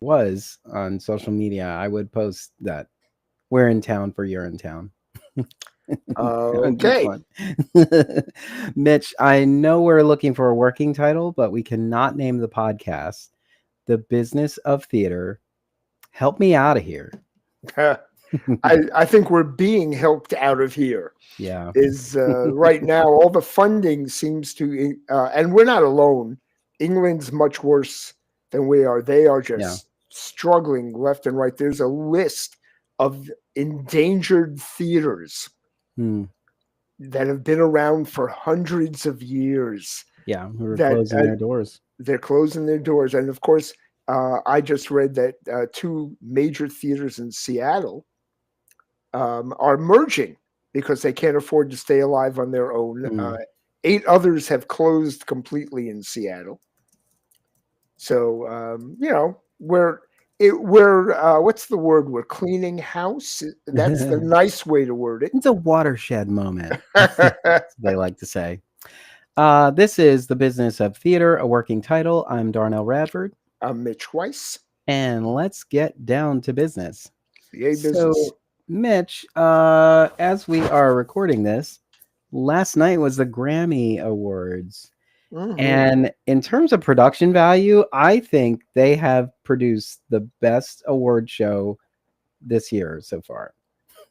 was on social media, I would post that we're in town for you're in town. That would be Okay. fun. Mitch, I know we're looking for a working title, but we cannot name the podcast The Business of Theater. Help me out of here. I think we're being helped out of here. Yeah. Is right now all the funding seems to, and we're not alone. England's much worse than we are. They are Yeah. just struggling left and right. There's a list of endangered theaters Hmm. that have been around for hundreds of years. Yeah. We were That closing their doors. they're closing their doors, and of course, I just read that two major theaters in Seattle are merging because they can't afford to stay alive on their own. Hmm. 8 others have closed completely in Seattle. So we're what's the word? We're cleaning house. That's the nice way to word it. It's a watershed moment, they like to say. This is The Business of Theater, a working title. I'm Darnelle Radford. I'm Mitch Weiss. And let's get down to business. Yay, business. So, Mitch, as we are recording this, last night was the Grammy Awards. Mhm. And in terms of production value, I think they have produced the best award show this year so far.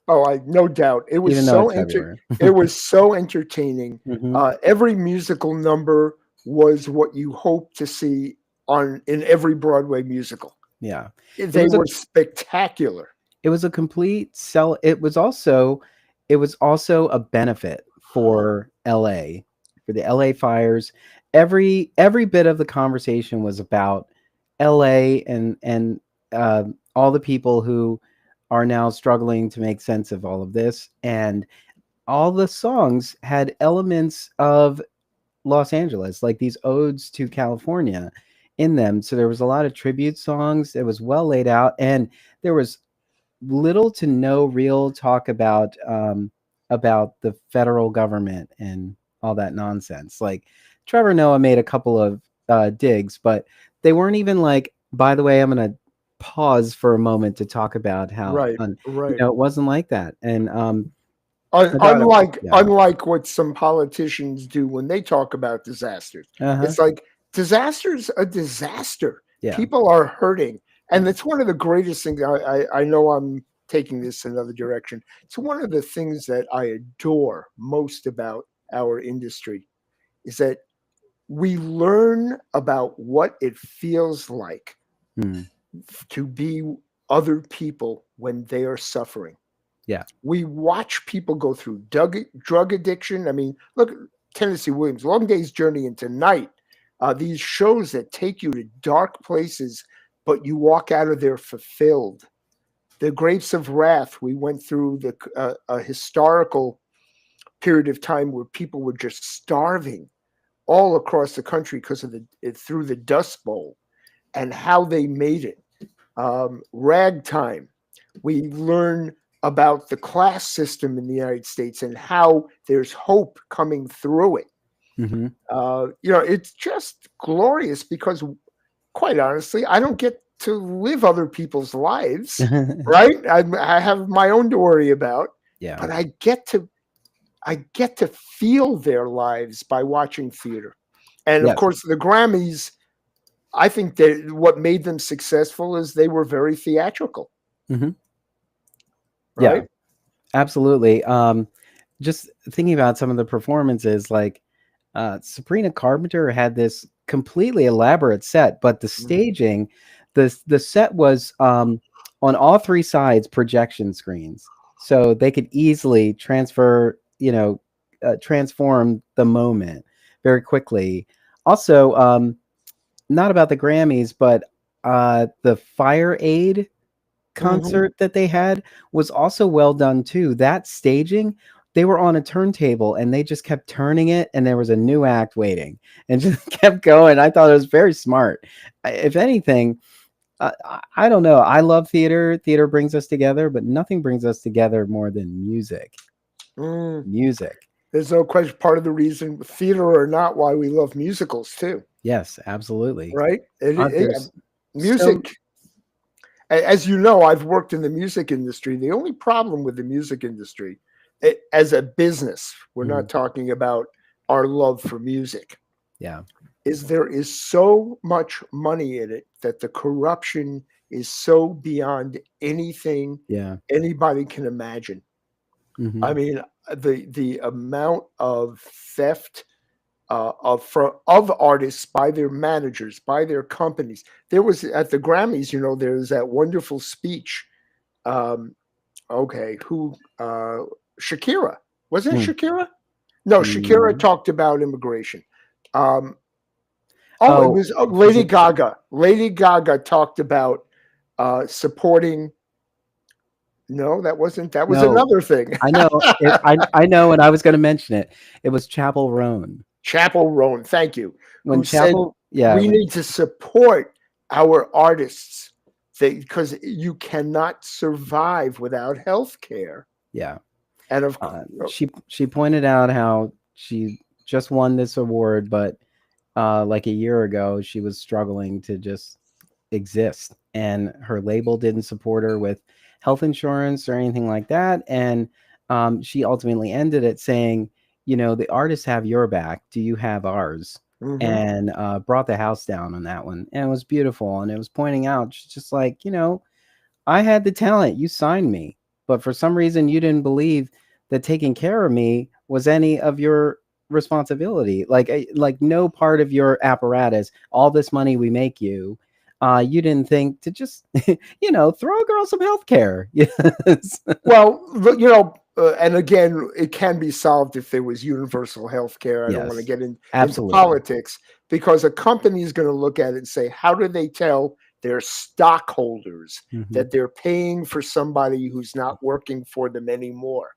Oh, no doubt. It was Even though so it's February. it was so entertaining. Mhm. Every musical number was what you hope to see in every Broadway musical. Yeah. They were spectacular. It was a complete sell. It was also a benefit for LA, for the LA fires. Every bit of the conversation was about LA and all the people who are now struggling to make sense of all of this, and all the songs had elements of Los Angeles, like these odes to California in them. So there was a lot of tribute songs. It was well laid out, and there was little to no real talk about the federal government and all that nonsense. Like Trevor Noah made a couple of digs, but they weren't even like, by the way, I'm going to pause for a moment to talk about how Right. it wasn't like that. And unlike what some politicians do when they talk about disasters. It's like disasters a disaster. Yeah. People are hurting. And it's one of the greatest things. I know I'm taking this another direction. It's one of the things that I adore most about our industry is that we learn about what it feels like to be other people when they are suffering. Yeah. We watch people go through drug addiction. I mean, look at Tennessee Williams, Long Day's Journey into Night. These shows that take you to dark places, but you walk out of there fulfilled. The Grapes of Wrath, we went through a historical period of time where people were just starving all across the country because of through the Dust Bowl and how they made it. Ragtime, we learn about the class system in the United States and how there's hope coming through it. Mm-hmm. It's just glorious because, quite honestly, I don't get to live other people's lives, right? I have my own to worry about, but I get to feel their lives by watching theater. And of course, the Grammys, I think that what made them successful is they were very theatrical. Mm-hmm. Right? Yeah, absolutely. Just thinking about some of the performances, like Sabrina Carpenter had this completely elaborate set, but the staging, the set was on all 3 sides projection screens, so they could easily transform the moment very quickly. Also, not about the Grammys, but the Fire Aid concert that they had was also well done too. That staging, they were on a turntable and they just kept turning it, and there was a new act waiting and just kept going. I thought it was very smart. If anything, I don't know. I love theater. Theater brings us together, but nothing brings us together more than music. Music. There's no question. Part of the reason, theater or not, why we love musicals too. Yes, absolutely. Right? Music. As you know, I've worked in the music industry. The only problem with the music industry, as a business, we're not talking about our love for music, Yeah. is there is so much money in it that the corruption is so beyond anything Yeah. anybody can imagine. I Hmm. mean, the amount of theft of artists by their managers, by their companies. There was at the Grammys, there's that wonderful speech. Um, okay, who Shakira, wasn't it Shakira? No, Shakira Mm. talked about immigration. Um, oh, it Oh, was is Lady it? Gaga. Lady Gaga talked about supporting. No, that wasn't. That was No, another thing. I know it. I know, and I was going to mention it. It was Chapel Roan. Chapel Roan, thank you, When who said Chapel, yeah, we when need to support our artists because you cannot survive without health care. yeah, And of she pointed out how she just won this award, but like a year ago, she was struggling to just exist, and her label didn't support her with health insurance or anything like that, and she ultimately ended it saying, the artists have your back. Do you have ours? Mhm. And brought the house down on that one, and it was beautiful. And it was pointing out, she's just like, I had the talent. You signed me, but for some reason, you didn't believe that taking care of me was any of your responsibility. Like no part of your apparatus. All this money we make you, you didn't think to just, throw a girl some health care. Yes. Well, and again, it can be solved if there was universal health care. I don't want to Yes. get into Absolutely. politics because a company is going to look at it and say, how do they tell their stockholders Hmm. that they're paying for somebody who's not working for them anymore?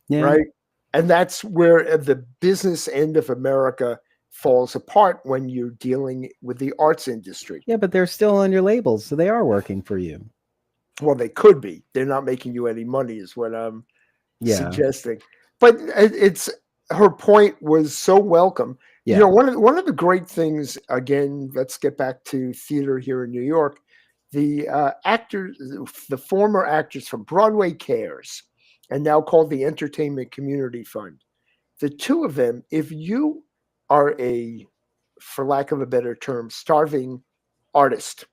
Yeah. Right? And that's where the business end of America falls apart when you're dealing with the arts industry. Yeah, but they're still on your labels, so they are working for you. Well, they could be. They're not making you any money, is what I'm Yeah. suggesting. But it's her point was so welcome. Yeah. One of the great things. Again, let's get back to theater here in New York. The actors, the former actors from Broadway Cares, and now called the Entertainment Community Fund. The two of them, if you are for lack of a better term, starving artist,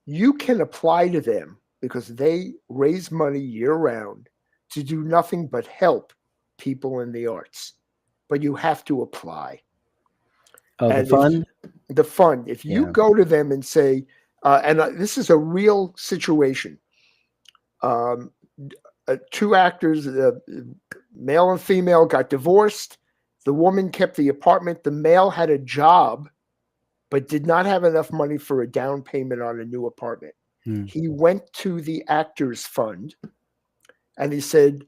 you can apply to them because they raise money year round to do nothing but help people in the arts. But you have to apply. Oh, the And if fund. the fund, if you Yeah. go to them and say, this is a real situation, um, two actors, male and female, got divorced. The woman kept the apartment. The male had a job, but did not have enough money for a down payment on a new apartment. Hmm. He went to the Actors Fund and he said,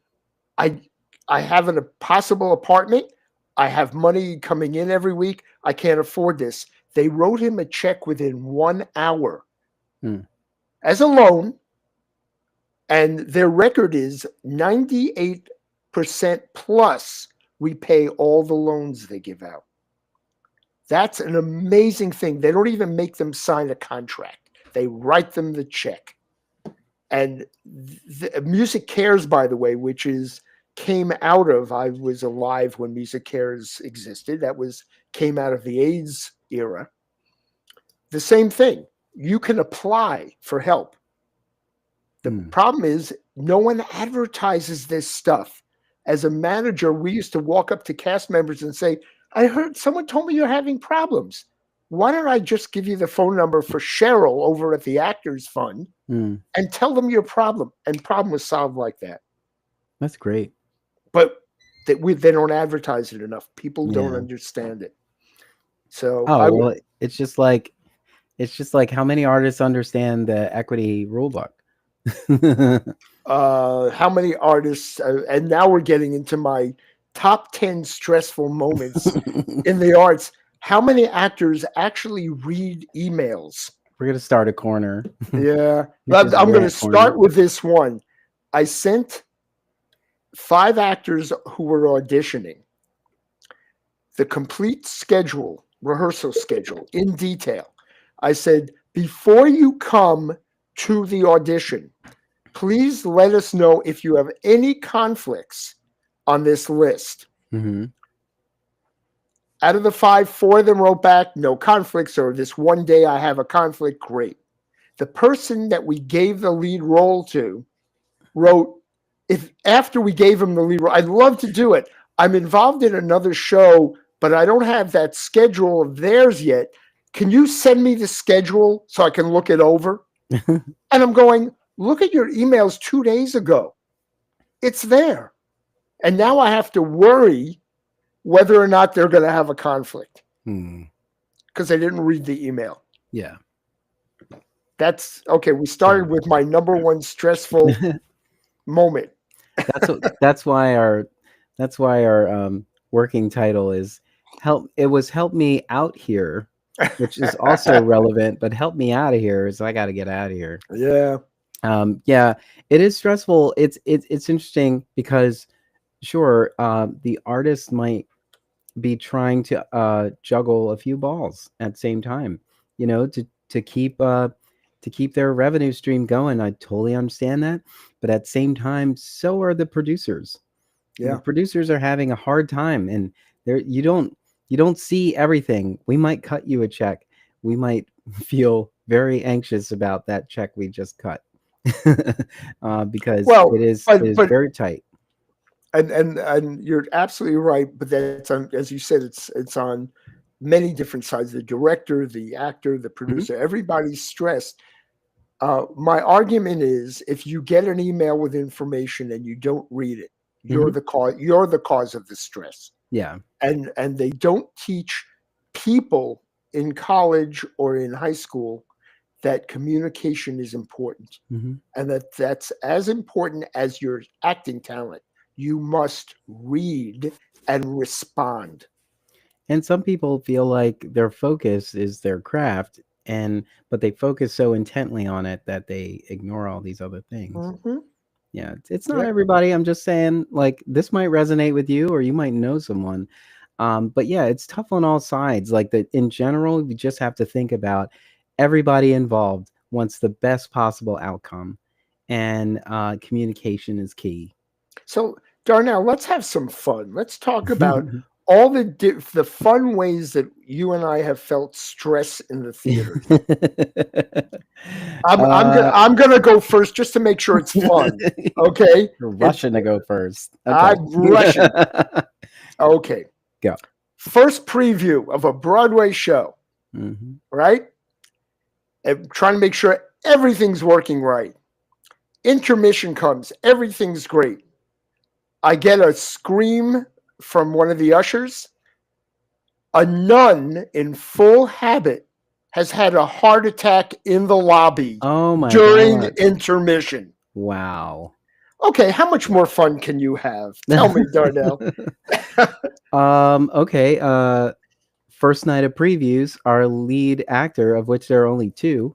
I I have a possible apartment. I have money coming in every week. I can't afford this. They wrote him a check within 1 hour Hmm. as a loan, and their record is 98% plus repay all the loans they give out. That's an amazing thing. They don't even make them sign a contract. They write them the check. And Music Cares, by the way, which came out of, I was alive when Music Cares existed. Came out of the AIDS era. The same thing. You can apply for help. The Hmm. problem is no one advertises this stuff. As a manager, we used to walk up to cast members and say, I heard someone told me you're having problems. Why don't I just give you the phone number for Cheryl over at the Actors Fund Hmm. and tell them your problem? And problem was solved like that. That's great. But they don't advertise it enough. People don't Yeah. understand it. So Oh I would. well, it's just like how many artists understand the equity rule book? How many artists? And now we're getting into my top 10 stressful moments in the arts. How many actors actually read emails? We're gonna start a corner. Yeah, Mitch's I'm going to rant corner. start with this one. I sent 5 actors who were auditioning the complete rehearsal schedule in detail. I said, before you come to the audition. Please let us know if you have any conflicts on this list. Mm-hmm. Out of the 5, 4 of them wrote back, no conflicts, or this one day I have a conflict. Great. The person that we gave the lead role to wrote, if after we gave him the lead role, I'd love to do it. I'm involved in another show, but I don't have that schedule of theirs yet. Can you send me the schedule so I can look it over? And I'm going, look at your emails 2 days ago. It's there. And now I have to worry whether or not they're going to have a conflict because I didn't read the email. Yeah. That's okay. We started with my number one stressful moment. That's why our working title is help. It was help me out here, which is also relevant, but help me out of here is I got to get out of here. Yeah. Yeah, it is stressful. It's interesting because sure, the artist might be trying to juggle a few balls at the same time, you know, to keep their revenue stream going. I totally understand that, but at the same time, so are the producers. Yeah, the producers are having a hard time, and you don't see everything. We might cut you a check. We might feel very anxious about that check we just cut because it is very tight. And you're absolutely right, but that's on, as you said, it's on many different sides: the director, the actor, the producer. Everybody's stressed. My argument is, if you get an email with information and you don't read it, you're the cause. You're the cause of the stress. Yeah, and they don't teach people in college or in high school that communication is important, and that's as important as your acting talent. You must read and respond. And some people feel like their focus is their craft, but they focus so intently on it that they ignore all these other things. Yeah, it's not everybody. I'm just saying, like, this might resonate with you, or you might know someone. But yeah, it's tough on all sides. Like, in general, you just have to think about everybody involved wants the best possible outcome, and communication is key. So, Darnelle, let's have some fun. Let's talk about all the fun ways that you and I have felt stress in the theater. I'm gonna go first just to make sure it's fun. Okay, you're rushing to go first. Okay. I'm rushing. Okay, go. First preview of a Broadway show. Right? And trying to make sure everything's working right. Intermission comes. Everything's great. I get a scream from one of the ushers. A nun in full habit has had a heart attack in the lobby during intermission. Wow. Okay, how much more fun can you have? Tell me, Darnelle. Okay. First night of previews, our lead actor, of which there are only 2,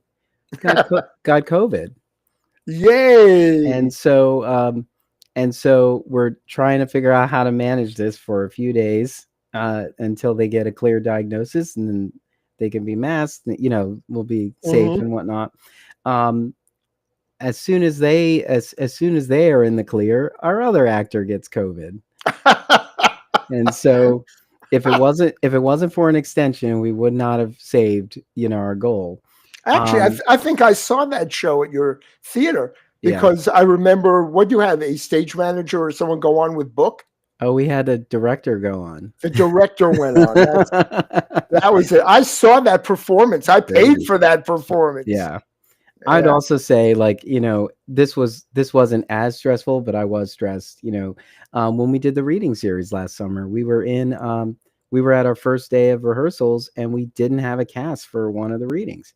got COVID. Yay! And so we're trying to figure out how to manage this for a few days until they get a clear diagnosis, and then they can be masked. You know, we'll be safe and whatnot. As soon as they are in the clear, our other actor gets COVID. And so if it wasn't for an extension, we would not have saved, our goal. Actually, I think I saw that show at your theater because I remember, what do you have, a stage manager or someone go on with book? Oh, we had a director go on. The director went on. That was it. I saw that performance. I paid for that performance. Yeah. I'd also say, like, this wasn't as stressful, but I was stressed. When we did the reading series last summer, we were at our first day of rehearsals, and we didn't have a cast for one of the readings.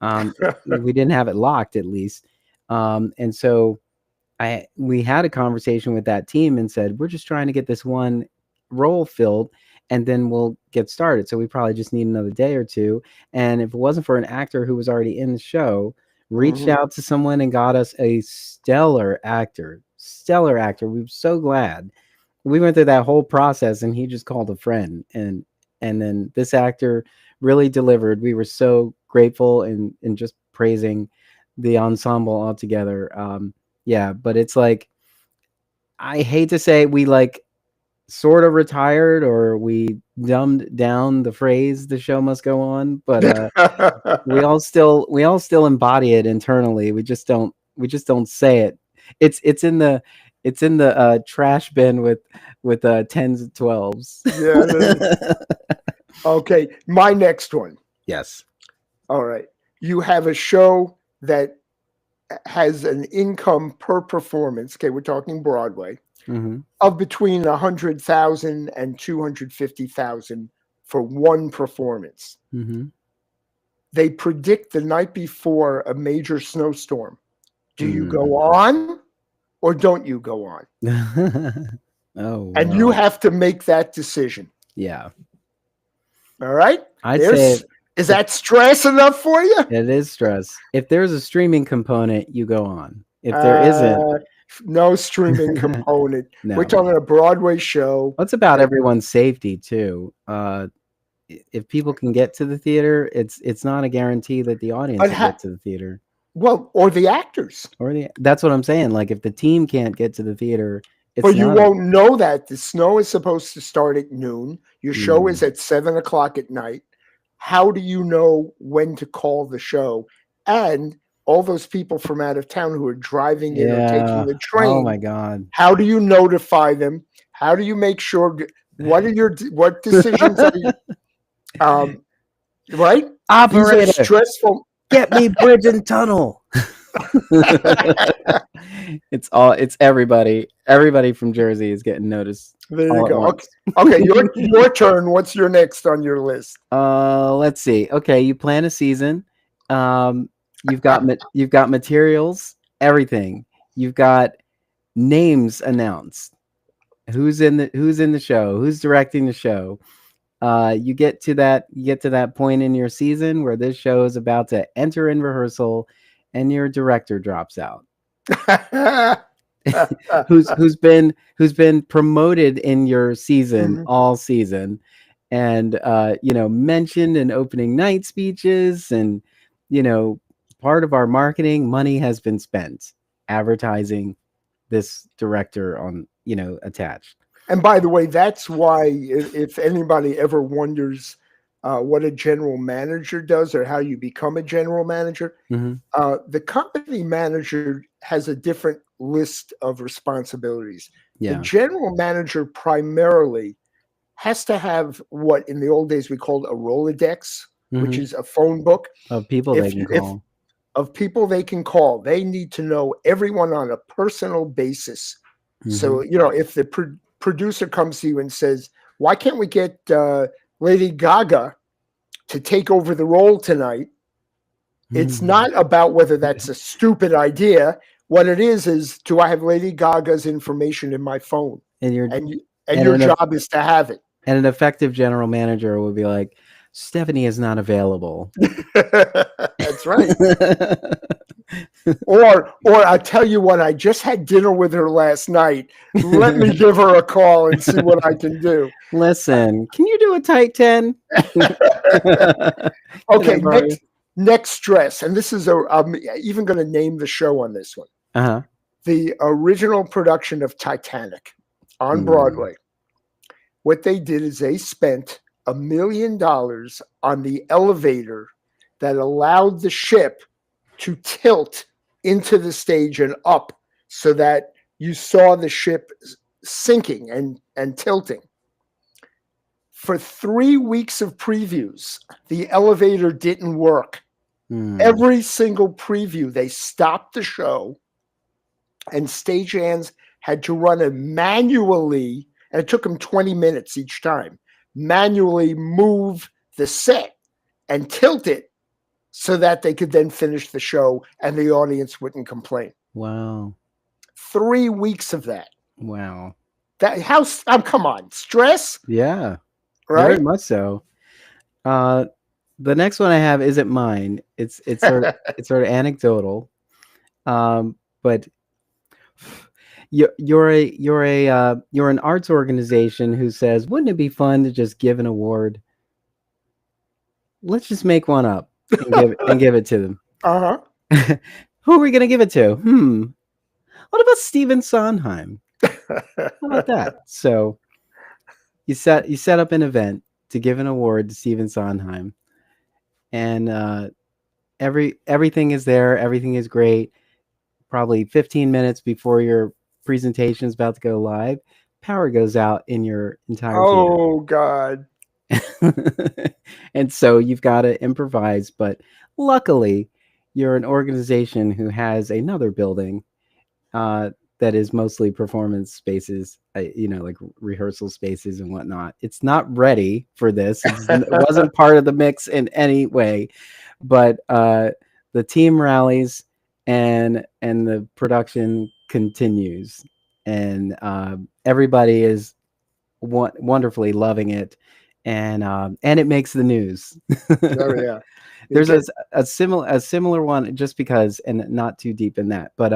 We didn't have it locked, at least. And so we had a conversation with that team and said, we're just trying to get this one role filled, and then we'll get started. So we probably just need another day or two. And if it wasn't for an actor who was already in the show, reached out to someone and got us a stellar actor. We were so glad. We went through that whole process, and he just called a friend, and then this actor really delivered. We were so grateful and just praising the ensemble altogether. Yeah, but it's like, I hate to say we like sort of retired or we dumbed down the phrase "the show must go on," but we all still embody it internally. We just don't say it. It's in the trash bin with tens and twelves. Yeah. Okay, my next one. Yes. All right. You have a show that has an income per performance. Okay, we're talking Broadway Hmm. of between 100,000 and 250,000 for one performance. Hmm. They predict the night before a major snowstorm. Do you go Mm. on or don't you go on? Oh And you well. have to make that decision. Yeah. All right? I'd say Is that stress enough for you? it is stress. If there's a streaming component, you go on. If there isn't, Uh, no streaming component. We're no. talking a Broadway show. Well, it's about that- everyone's safety too. If people can get to the theater, it's not a guarantee that the audience But will ha- get to the theater. well, or the actors. That's what I'm saying. Like if the team can't get to the theater, it's But you not. won't know that. The snow is supposed to start at noon. Your show Mm. is at 7 o'clock at night. How do you know when to call the show? And all those people from out of town who are driving in or Yeah. taking the Oh train, my God. how do you notify them? How do you make sure? What decisions are you? Right? These are Operator, stressful. get me bridge and tunnel. It's everybody. Everybody from Jersey is getting noticed There all you at go. once. Okay, your turn. What's your next on your list? Let's see. Okay, you plan a season. You've got materials, everything. You've got names announced. Who's in the show? Who's directing the show? You get to that point in your season where this show is about to enter in rehearsal, and your director drops out. who's been promoted in your season all season, and mentioned in opening night speeches, and part of our marketing money has been spent advertising this director on attached. And by the way, that's why if anybody ever wonders what a general manager does or how you become a general manager, the company manager has a different list of responsibilities. The Yeah. general manager primarily has to have what in the old days we called a Rolodex, which is a phone book Of people they can call. of people they can call. They need to know everyone on a personal basis. So, if the producer comes to you and says, why can't we get Lady Gaga to take over the role tonight? It's not about whether that's a stupid idea. What it is do I have Lady Gaga's information in my phone? And your your job is to have it. And an effective general manager would be like, Stephanie is not available. That's right. Or I tell you what, I just had dinner with her last night. Let me give her a call and see what I can do. Listen, can you do a tight 10? Okay, next stress. And this is I'm even going to name the show on this one. Uh-huh. The original production of Titanic on Broadway. What they did is they spent $1 million on the elevator that allowed the ship to tilt into the stage and up so that you saw the ship sinking and tilting. For 3 weeks of previews, the elevator didn't work. Every single preview, they stopped the show and stagehands had to run it manually, and it took them 20 minutes each time, manually move the set and tilt it so that they could then finish the show and the audience wouldn't complain. Wow. 3 weeks of that. Wow. Come on, stress? Yeah. Right? Very much so. The next one I have isn't mine. It's sort of anecdotal. But you're an arts organization who says, wouldn't it be fun to just give an award? Let's just make one up and give it to them. Who are we going to give it to? What about Stephen Sondheim? How about that? So you set up an event to give an award to Stephen Sondheim, and everything is there. Everything is great. Probably 15 minutes before your presentation is about to go live, power goes out in your entire theater. Oh God. And so you've got to improvise, but luckily you're an organization who has another building that is mostly performance spaces, like rehearsal spaces and whatnot. It's not ready for this. It wasn't part of the mix in any way, but the team rallies and the production continues, and everybody is wonderfully loving it, and it makes the news. Oh yeah. There's a similar one, just because, and not too deep in that, but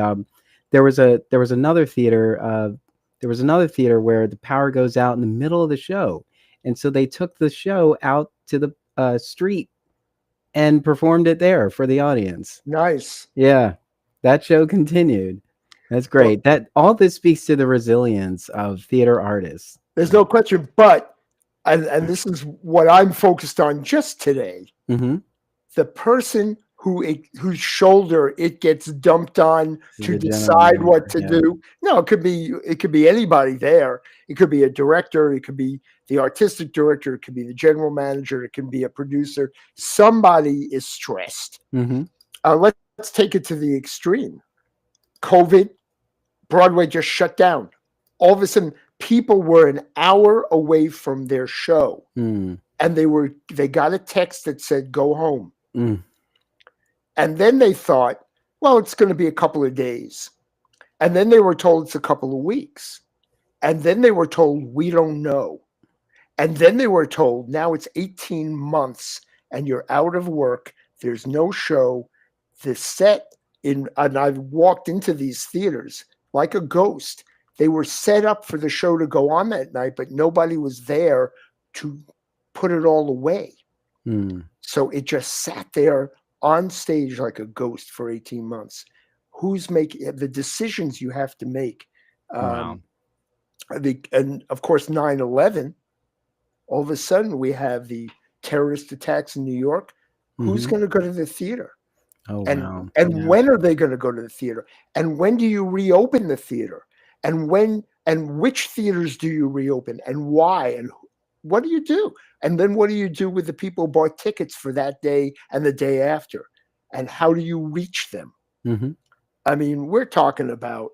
there was another theater. There was another theater where the power goes out in the middle of the show, and so they took the show out to the street and performed it there for the audience. Nice. Yeah, that show continued. That's great. Well, That all this speaks to the resilience of theater artists. there's no question, but and this is what I'm focused on just today. Mm-hmm. The person whose shoulder it gets dumped on to decide what to do. No, it could be anybody there. It could be a director, it could be the artistic director, it could be the general manager, it can be a producer. Somebody is stressed. Mm-hmm. Let's take it to the extreme. COVID, Broadway just shut down. All of a sudden, people were an hour away from their show, and they got a text that said, "Go home." And then they thought, well, it's going to be a couple of days. And then they were told it's a couple of weeks. And then they were told, we don't know. And then they were told, now it's 18 months and you're out of work. There's no show. The set and I've walked into these theaters like a ghost. They were set up for the show to go on that night, but nobody was there to put it all away. So it just sat there on stage like a ghost for 18 months. Who's making the decisions you have to make? Wow. And of course, 9/11, all of a sudden we have the terrorist attacks in New York. Who's going to go to the theater? Oh, and wow. And when are they going to go to the theater? And when do you reopen the theater? And which theaters do you reopen? And why? And what do you do? And then what do you do with the people who bought tickets for that day and the day after? And how do you reach them? I mean, we're talking about,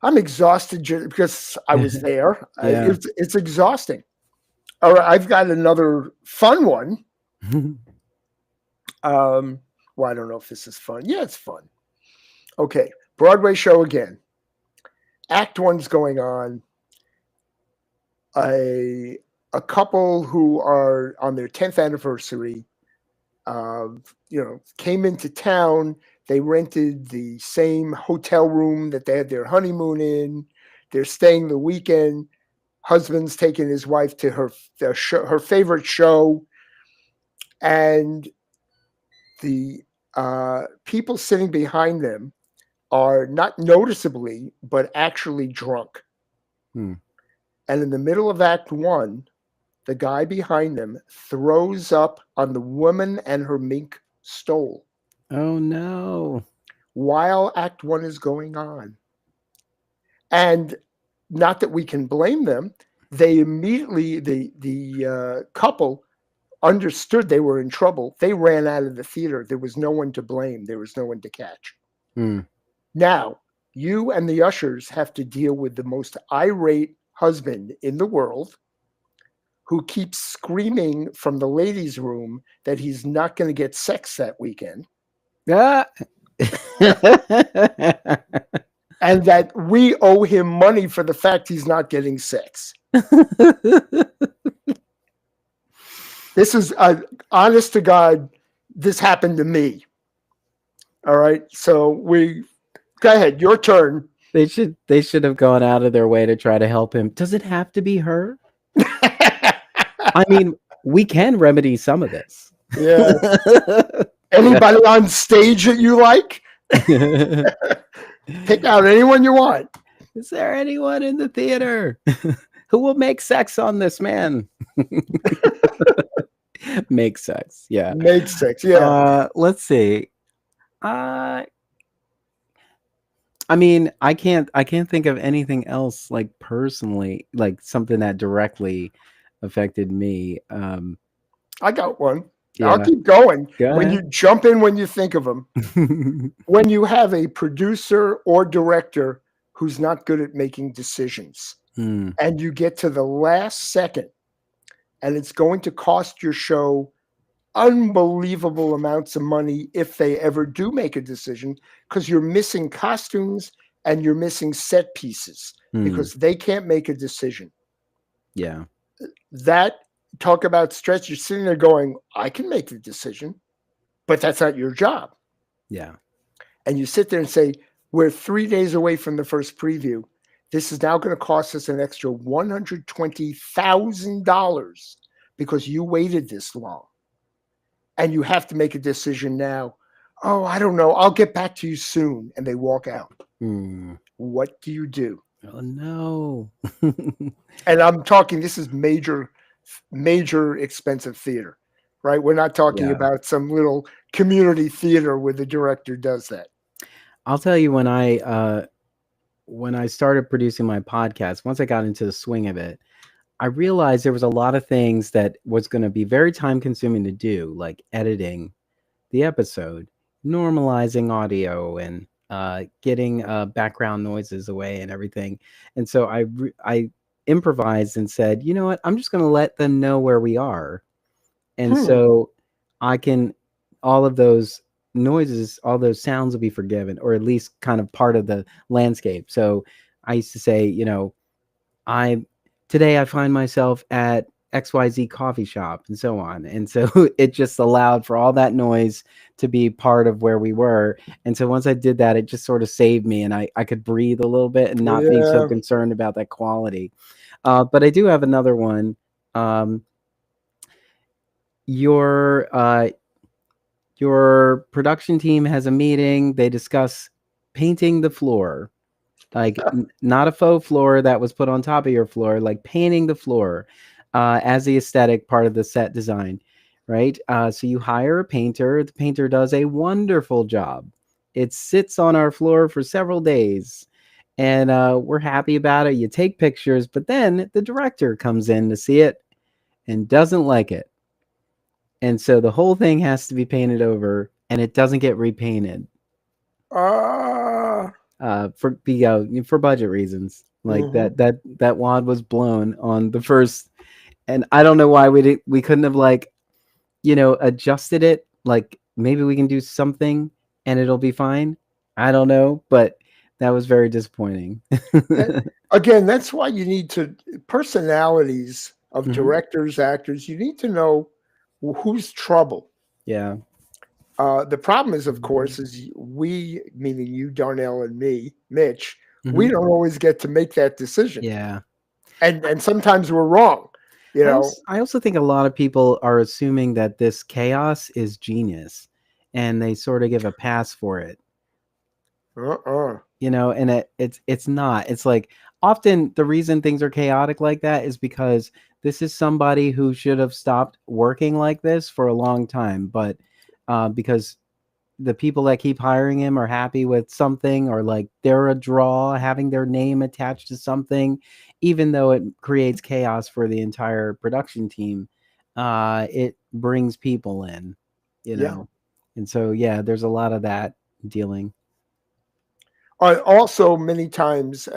I'm exhausted because I was there. Yeah. It's exhausting. All right, I've got another fun one. Well, I don't know if this is fun. Yeah, it's fun. Okay, Broadway show again. Act One's going on. A couple who are on their 10th anniversary, came into town. They rented the same hotel room that they had their honeymoon in. They're staying the weekend. Husband's taking his wife to her favorite show, and the people sitting behind them are not noticeably, but actually drunk. And in the middle of Act One, the guy behind them throws up on the woman and her mink stole. Oh, no. While Act One is going on. And not that we can blame them. They immediately, the couple understood they were in trouble. They ran out of the theater. There was no one to blame. There was no one to catch. Now, you and the ushers have to deal with the most irate husband in the world, who keeps screaming from the ladies' room that he's not going to get sex that weekend. And that we owe him money for the fact he's not getting sex. This is, honest to God, this happened to me. All right. So go ahead, your turn. They should have gone out of their way to try to help him. Does it have to be her? I mean, we can remedy some of this. Yeah. Anybody on stage that you like? Pick out anyone you want. Is there anyone in the theater who will make sex on this man? Make sex. Yeah. Make sex. Yeah. Let's see. I mean, I can't think of anything else like personally, like something that directly affected me. I got one. I'll Yeah. keep going. Go When you jump in, when you think of them, when you have a producer or director who's not good at making decisions, and you get to the last second, and it's going to cost your show unbelievable amounts of money if they ever do make a decision, because you're missing costumes and you're missing set pieces because they can't make a decision. Yeah. That, talk about stress. You're sitting there going, I can make the decision, but that's not your job. Yeah. And you sit there and say, we're 3 days away from the first preview. This is now going to cost us an extra $120,000 because you waited this long. And you have to make a decision now. Oh, I don't know. I'll get back to you soon. And they walk out. What do you do? Oh, no. And I'm talking, this is major expensive theater, right? We're not talking about some little community theater where the director does that. I'll tell you, when I started producing my podcast, once I got into the swing of it, I realized there was a lot of things that was going to be very time consuming to do, like editing the episode, normalizing audio, and getting background noises away and everything. And so I improvised and said, you know what, I'm just going to let them know where we are. And so I can, all of those noises, all those sounds will be forgiven, or at least kind of part of the landscape. So I used to say, you know, today I find myself at XYZ coffee shop, and so on. And so it just allowed for all that noise to be part of where we were. And so once I did that, it just sort of saved me, and I could breathe a little bit and not be so concerned about that quality. But I do have another one. Your production team has a meeting. They discuss painting the floor. Like not a faux floor that was put on top of your floor, like painting the floor as the aesthetic part of the set design, right? So you hire a painter. The painter does a wonderful job. It sits on our floor for several days, and we're happy about it. You take pictures, but then the director comes in to see it and doesn't like it. And so the whole thing has to be painted over, and it doesn't get repainted. For budget reasons, like that wad was blown on the first, and I don't know why we couldn't have, like, you know, adjusted it. Like maybe we can do something and it'll be fine. I don't know, but that was very disappointing. Again, that's why you need personalities of directors, actors. You need to know who's trouble. Yeah. The problem is, of course, is we, meaning you, Darnelle, and me, Mitch, we don't always get to make that decision. Yeah. And sometimes we're wrong. You know, I also think a lot of people are assuming that this chaos is genius, and they sort of give a pass for it. You know, and it's not. It's like often the reason things are chaotic like that is because this is somebody who should have stopped working like this for a long time, but because the people that keep hiring him are happy with something, or like they're a draw, having their name attached to something, even though it creates chaos for the entire production team, it brings people in, you know. And so, yeah, there's a lot of that dealing. Also, many times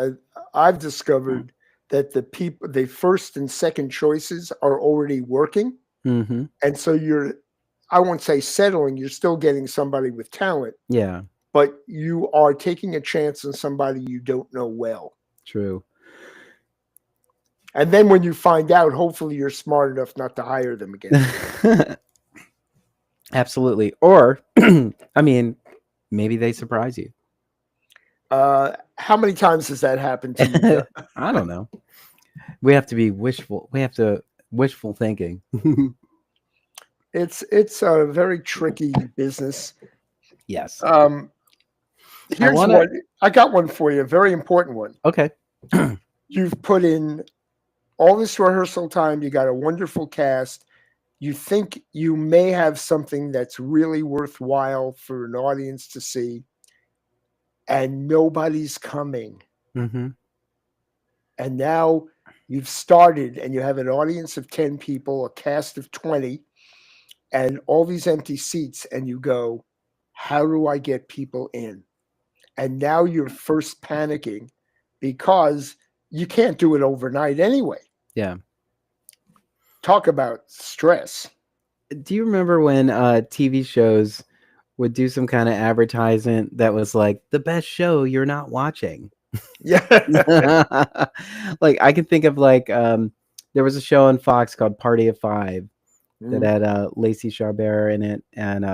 I've discovered that the first and second choices are already working. And so I won't say settling, you're still getting somebody with talent. Yeah. But you are taking a chance on somebody you don't know well. True. And then when you find out, hopefully you're smart enough not to hire them again. Absolutely. Or, I mean, maybe they surprise you. How many times has that happened to you? I don't know. We have to be wishful. We have to wishful thinking. It's a very tricky business. Yes. I Here's want to. one. I got one for you. A very important one. Okay. You've put in all this rehearsal time. You got a wonderful cast. You think you may have something that's really worthwhile for an audience to see, and nobody's coming. Mm-hmm. And now you've started and you have an audience of 10 people, a cast of 20, and all these empty seats. And you go, how do I get people in? And now you're first panicking because you can't do it overnight anyway. Yeah. Talk about stress. Do you remember when TV shows would do some kind of advertisement that was like the best show you're not watching? Yeah. Like I can think of like there was a show on Fox called Party of Five that had Lacey Chabert in it, and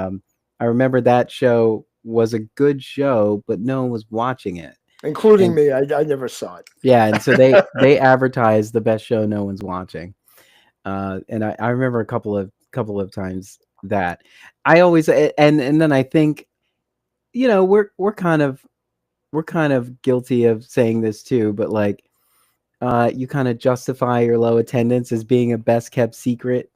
I remember that show was a good show, but no one was watching it, Including and me. I never saw it. yeah, and so they advertised the best show no one's watching, and I remember a couple of times that I always and then I think we're kind of guilty of saying this too, but like you kind of justify your low attendance as being a best kept secret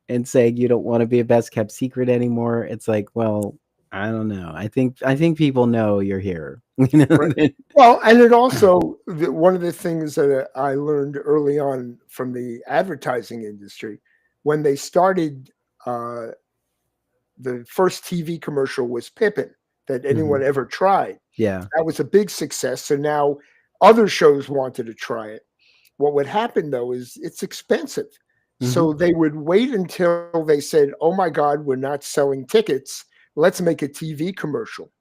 and saying you don't want to be a best kept secret anymore. It's like, well, I don't know. I think people know you're here. Right. Well, and it also, one of the things that I learned early on from the advertising industry, when they started, the first TV commercial was Pippin that anyone ever tried. Yeah. That was a big success. So now other shows wanted to try it. What would happen though is it's expensive. So they would wait until they said, oh my God, we're not selling tickets. Let's make a TV commercial.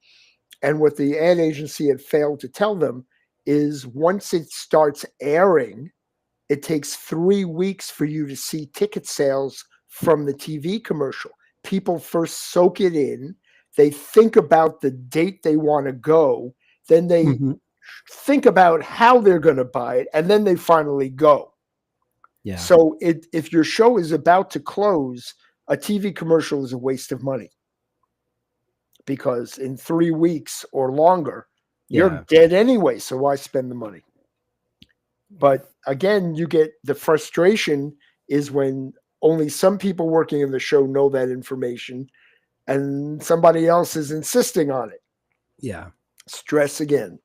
And what the ad agency had failed to tell them is once it starts airing, it takes 3 weeks for you to see ticket sales from the TV commercial. People first soak it in. They think about the date they want to go. Then they think about how they're going to buy it. And then they finally go. Yeah. So if your show is about to close, a TV commercial is a waste of money. Because in 3 weeks or longer, you're dead anyway. So why spend the money? But again, you get the frustration is when only some people working in the show know that information and somebody else is insisting on it. Yeah. Stress again.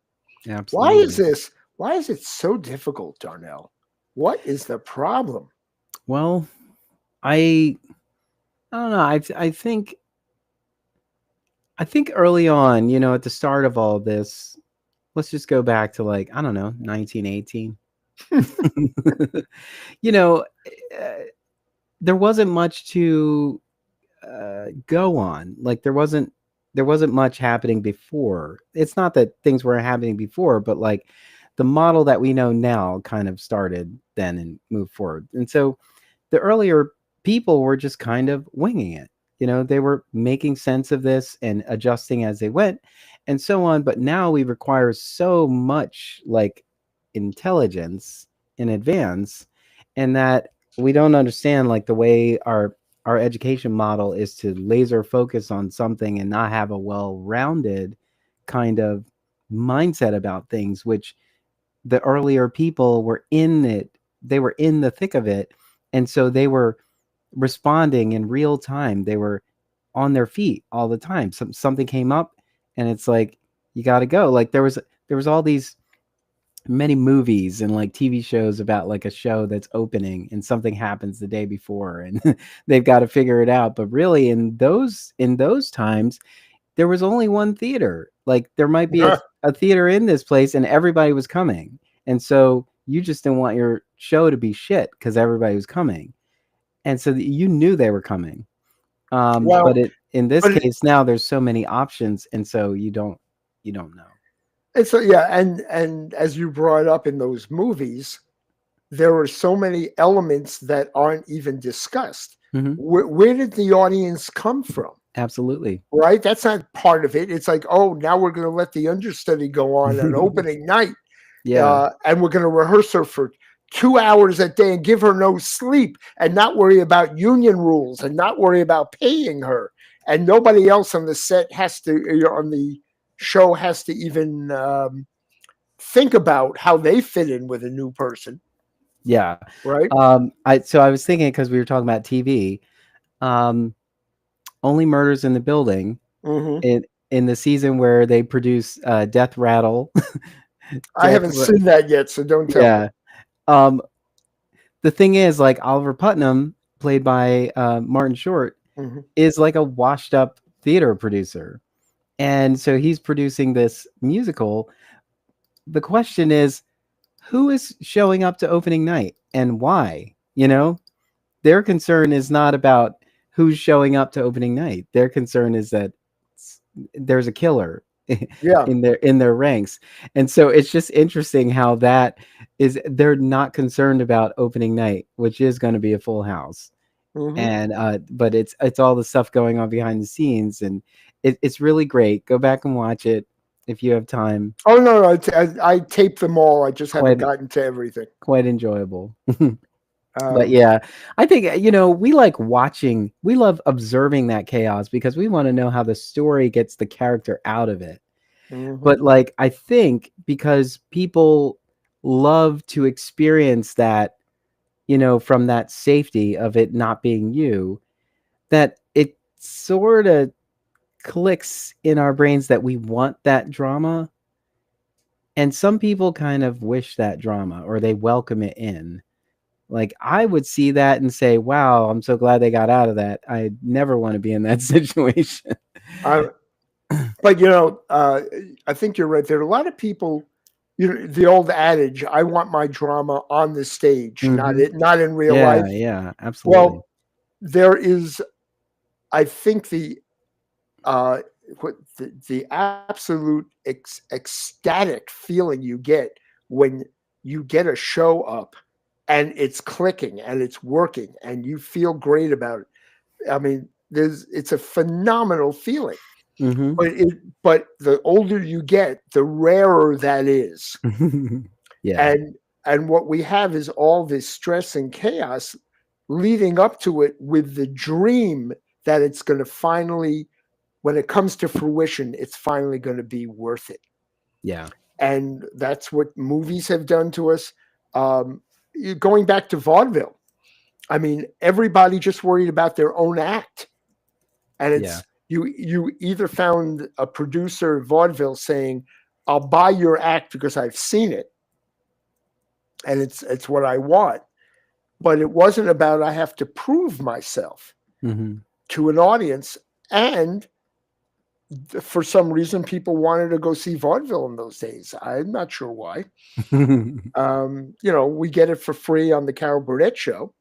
Absolutely. Why is this? Why is it so difficult, Darnelle? What is the problem? Well, I don't know. I think early on, at the start of all this, let's just go back to like, I don't know, 1918. There wasn't much to go on. Like there wasn't much happening before. It's not that things weren't happening before, but like the model that we know now kind of started then and moved forward. And so the earlier people were just kind of winging it. They were making sense of this and adjusting as they went and so on. But now we require so much like intelligence in advance, and that we don't understand like the way our education model is to laser focus on something and not have a well-rounded kind of mindset about things, which the earlier people were in it. They were in the thick of it. And so they were responding in real time. They were on their feet all the time. Something came up and it's like, you got to go. Like there was all these many movies and like TV shows about like a show that's opening and something happens the day before and they've got to figure it out. But really in those times, there was only one theater. Like there might be a theater in this place and everybody was coming. And so you just didn't want your show to be shit because everybody was coming. And so you knew they were coming. But in this case now there's so many options. And so you don't know. And so, yeah. And as you brought up in those movies, there are so many elements that aren't even discussed. Where did the audience come from? Absolutely. Right. That's not part of it. It's like, oh, now we're going to let the understudy go on opening night. Yeah. And we're going to rehearse her for 2 hours a day and give her no sleep and not worry about union rules and not worry about paying her. And nobody else on the set has to, on the show has to even think about how they fit in with a new person, Yeah. right? I was thinking, because we were talking about TV, Only Murders in the Building, Hmm. in the season where they produce Death Rattle. I haven't seen that yet, so don't tell me. Yeah. Um, the thing is, like, Oliver Putnam, played by Martin Short, Hmm. is like a washed up theater producer. And so he's producing this musical. The question is, who is showing up to opening night and why? Their concern is not about who's showing up to opening night. Their concern is that there's a killer Yeah. in their ranks. And so it's just interesting how that is, they're not concerned about opening night, which is going to be a full house. Hmm. And but it's all the stuff going on behind the scenes, and it's really great. Go back and watch it if you have time. Oh no, no, I taped them all. I just haven't Quite gotten to everything. quite enjoyable. But Um, yeah, I think, we like watching, we love observing that chaos because we want to know how the story gets the character out of it. mhm. But like, I think because people love to experience that, from that safety of it not being you, that it sort of clicks in our brains that we want that drama. And some people kind of wish that drama, or they welcome it in. Like, I would see that and say, wow, I'm so glad they got out of that. I never want to be in that situation. I, but I think you're right. There are a lot of people. The old adage, "I want my drama on the stage, Hmm. not in real Yeah, life." yeah, absolutely. Well, there is, I think, uh, the absolute ecstatic feeling you get when you get a show up and it's clicking and it's working and you feel great about it. I mean, it's a phenomenal feeling. Hmm. But the older you get, the rarer that is. Yeah, And what we have is all this stress and chaos leading up to it, with the dream that it's going to finally, when it comes to fruition, it's finally going to be worth it. yeah, And that's what movies have done to us. Um, Going back to vaudeville, I mean, everybody just worried about their own act, and yeah, it's you either found a producer of vaudeville saying, "I'll buy your act because I've seen it, and it's what I want," but it wasn't about, I have to prove myself hmm to an audience. And for some reason, people wanted to go see vaudeville in those days. I'm not sure why. We get it for free on the Carol Burnett show,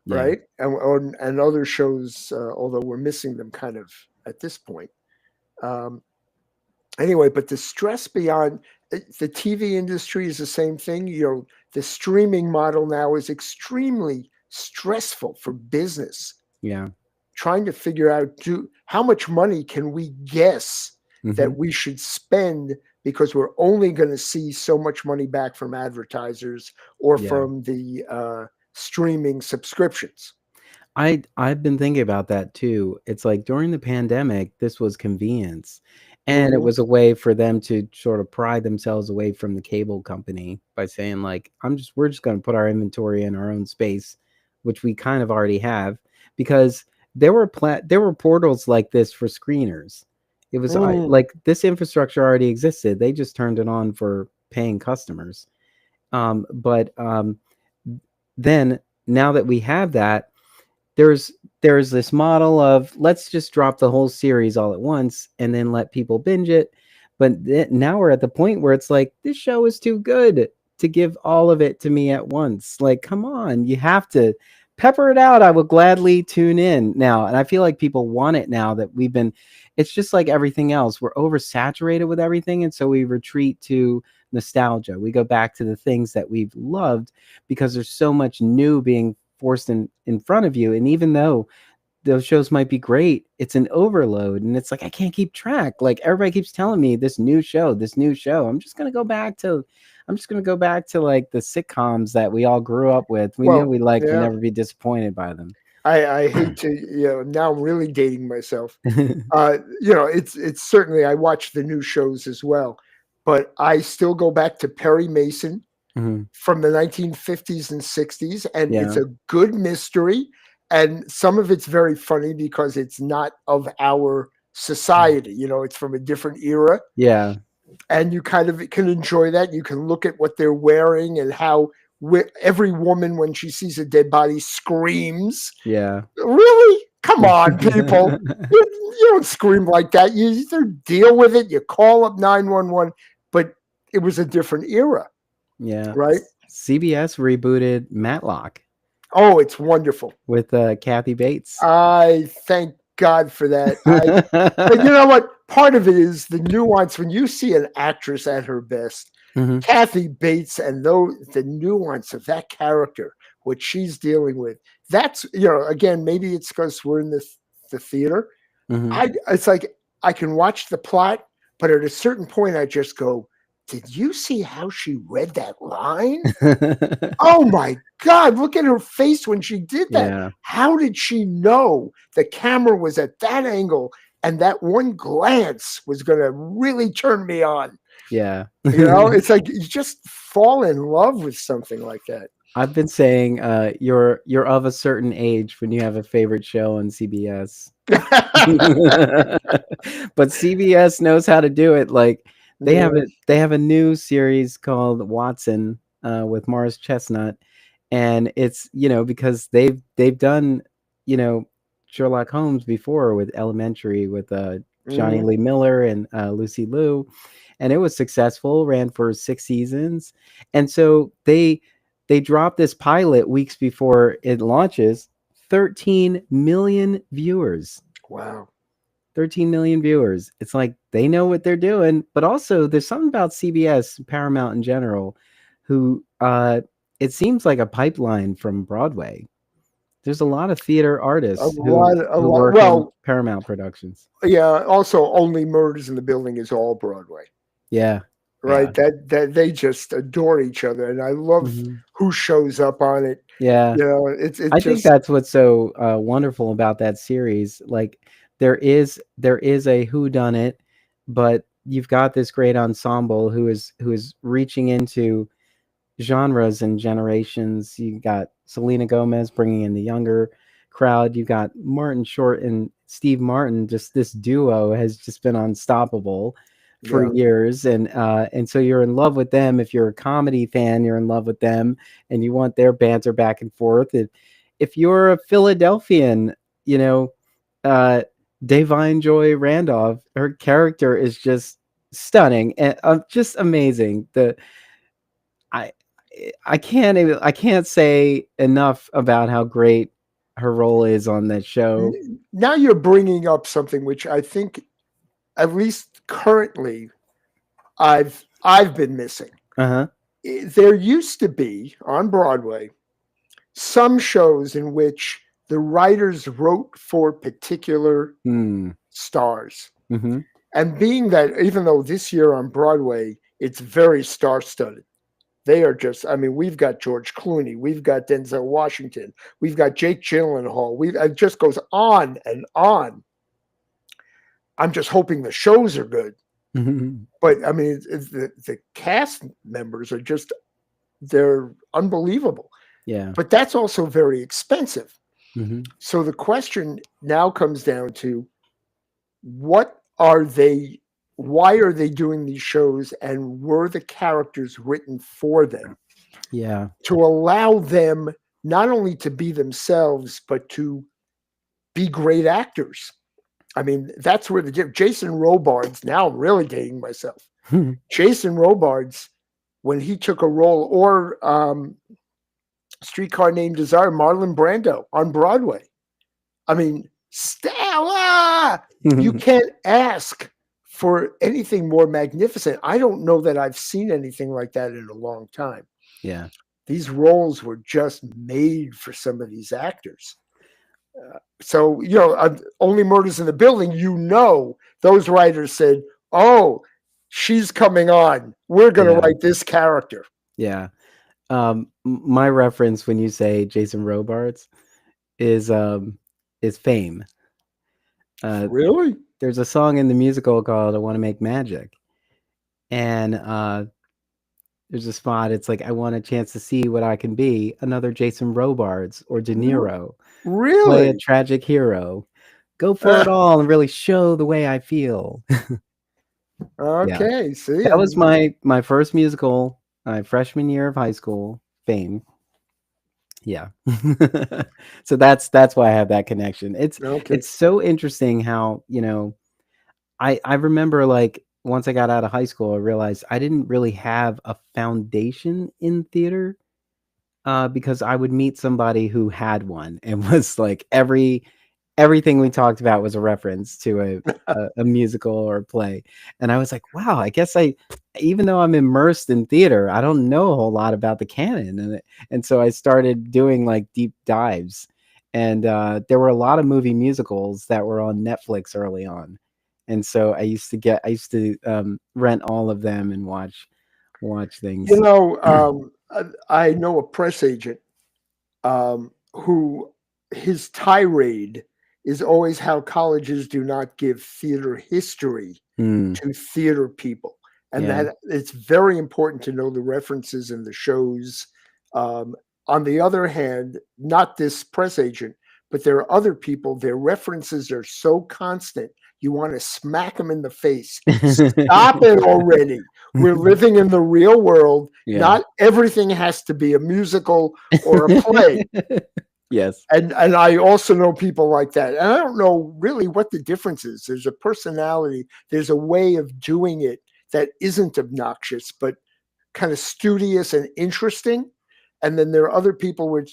yeah, right? And other shows, although we're missing them kind of at this point. Um, anyway, but the stress beyond the TV industry is the same thing. The streaming model now is extremely stressful for business, yeah, trying to figure out, how much money can we guess hmm that we should spend, because we're only going to see so much money back from advertisers or yeah. from the streaming subscriptions. I've been thinking about that too. It's like during the pandemic, this was convenience. And it Hmm. was a way for them to sort of pry themselves away from the cable company by saying, like, we're just going to put our inventory in our own space, which we kind of already have, because there were portals like this for screeners. It was Mm. like, this infrastructure already existed. They just turned it on for paying customers. But then, now that we have that, there's this model of, let's just drop the whole series all at once and then let people binge it. But now we're at the point where it's like, this show is too good to give all of it to me at once. Like, come on, you have to pepper it out. I will gladly tune in now. And I feel like people want it now that it's just like everything else. We're oversaturated with everything. And so we retreat to nostalgia. We go back to the things that we've loved because there's so much new being forced in front of you. And even though those shows might be great, it's an overload, and it's like, I can't keep track. Like, everybody keeps telling me this new show, this new show. I'm just gonna go back to like the sitcoms that we all grew up with. We knew Well, we liked, would yeah. never be disappointed by them. I hate to, now I'm really dating myself. It's certainly, I watch the new shows as well, but I still go back to Perry Mason Mhm. from the 1950s and 60s, and it's Yeah. a good mystery, and some of it's very funny because it's not of our society. It's from a different era, Yeah. and you kind of can enjoy that. You can look at what they're wearing and how every woman, when she sees a dead body, screams. Yeah. Really? Come on, people. You don't scream like that. You either deal with it, you call up 911, but it was a different era, Yeah. right? CBS rebooted Matlock Oh, it's wonderful. with Kathy Bates. I thank God for that. And you know what? Part of it is the nuance when you see an actress at her best. Mhm. Kathy Bates, and the nuance of that character, what she's dealing with. That's, again, maybe it's because we're in the theater. Mhm. It's like I can watch the plot, but at a certain point, I just go, "Did you see how she read that line? Oh my God, look at her face when she did that. Yeah. How did she know the camera was at that angle and that one glance was going to really turn me on?" Yeah. It's like you just fall in love with something like that. I've been saying you're of a certain age when you have a favorite show on CBS. But CBS knows how to do it. Like Yeah. they have a new series called Watson with Morris Chestnut, and it's because they've done Sherlock Holmes before with Elementary with Johnny Mhm. Lee Miller and Lucy Liu, and it was successful. Ran for 6 seasons, and so they dropped this pilot weeks before it launches. 13 million viewers. Wow. 13 million viewers. It's like they know what they're doing, but also there's something about CBS, Paramount in general, who it seems like a pipeline from Broadway. There's a lot of theater A artists lot, a who lot. work in Well, Paramount Productions. yeah. Also, Only Murders in the Building is all Broadway, Yeah. Yeah. right? That they just adore each other, and I love Mhm. who shows up on it. Yeah. It's I think just that's what's so wonderful about that series. Like there is a who done it, but you've got this great ensemble who is reaching into genres and generations. You got Selena Gomez bringing in the younger crowd. You got Martin Short and Steve Martin. Just this duo has just been unstoppable for yeah. years, and so you're in love with them. If you're a comedy fan, you're in love with them, and you want their banter back and forth. If you're a Philadelphian, you know, uh, Davine Joy Randolph, her character is just stunning and just amazing. I I can't say enough about how great her role is on that show. Now you're bringing up something which I think, at least currently, I've been missing. Uh-huh. There used to be on Broadway some shows in which the writers wrote for particular Hmm. stars. Mhm. And being that, even though this year on Broadway, it's very star studded, they are just, I mean, we've got George Clooney, we've got Denzel Washington, we've got Jake Gyllenhaal, it just goes on and on. I'm just hoping the shows are good. Mhm. But I mean, the cast members are just, they're unbelievable. Yeah. But that's also very expensive. Mhm. So the question now comes down to, what are they, why are they doing these shows, and were the characters written for them Yeah. to allow them not only to be themselves but to be great actors? I mean, that's where Jason Robards, now I'm really dating myself. Jason Robards, when he took a role, or Streetcar Named Desire, Marlon Brando on Broadway. I mean, Stella, you can't ask for anything more magnificent. I don't know that I've seen anything like that in a long time. Yeah. These roles were just made for some of these actors. So, Only Murders in the Building, those writers said, "Oh, she's coming on. We're going to Yeah. write this character." Yeah. My reference when you say Jason Robards is Fame. Uh, Really? there's a song in the musical called "I Want to Make Magic," and there's a spot. It's like, I want a chance to see what I can be. Another Jason Robards or De Niro. Play a Really? tragic hero. Go for it all and really show the way I feel. Yeah, Okay. See, that was and my first musical, my freshman year of high school. Fame. Yeah. So that's why I have that connection. okay. It's so interesting how, I remember, like, once I got out of high school, I realized I didn't really have a foundation in theater, because I would meet somebody who had one and was like, everything we talked about was a reference to a musical or a play. And I was like, wow, I guess even though I'm immersed in theater, I don't know a whole lot about the canon. And so I started doing like deep dives. And there were a lot of movie musicals that were on Netflix early on. And so I used to rent all of them and watch You things. know, I know a press agent who his tirade is always how colleges do not give theater history Mm, to theater people, and yeah. that it's very important to know the references in the shows. Um, on the other hand, not this press agent, but there are other people, their references are so constant, you want to smack them in the face. Stop it already. We're living in the real world. Yeah. Not everything has to be a musical or a play. Yes. And I also know people like that. And I don't know really what the difference is. There's a personality, there's a way of doing it that isn't obnoxious, but kind of studious and interesting. And then there are other people where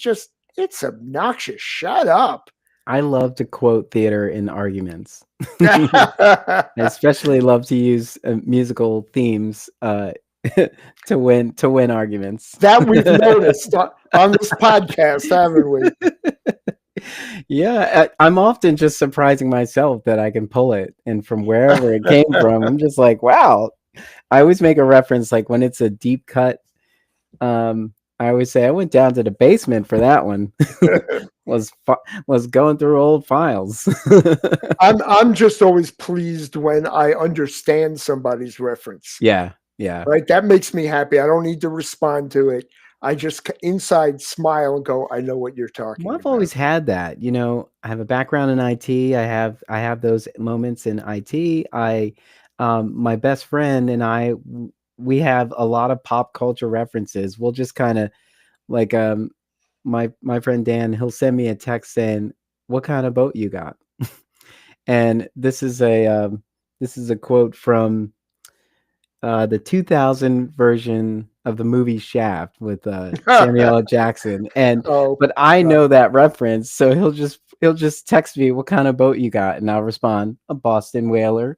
it's obnoxious. Shut up. I love to quote theater in arguments. I especially love to use musical themes to win arguments. That we've noticed on this podcast, haven't we? Yeah, I'm often just surprising myself that I can pull it, and from wherever it came from, I'm just like, wow. I always make a reference, like when it's a deep cut. I always say I went down to the basement for that one. was was going through old files. I'm just always pleased when I understand somebody's reference. Yeah, yeah. Right? That makes me happy. I don't need to respond to it. I just inside smile and go, I know what you're Well, talking I've about. always had that. I have a background in IT. I have those moments in IT. My best friend and we have a lot of pop culture references. We'll just kind of like my friend Dan. He'll send me a text saying, "What kind of boat you got?" And this is a quote from the 2000 version of the movie Shaft with Samuel L. Jackson. And Oh, but I know that reference, so he'll just text me, "What kind of boat you got?" And I'll respond, "A Boston whaler."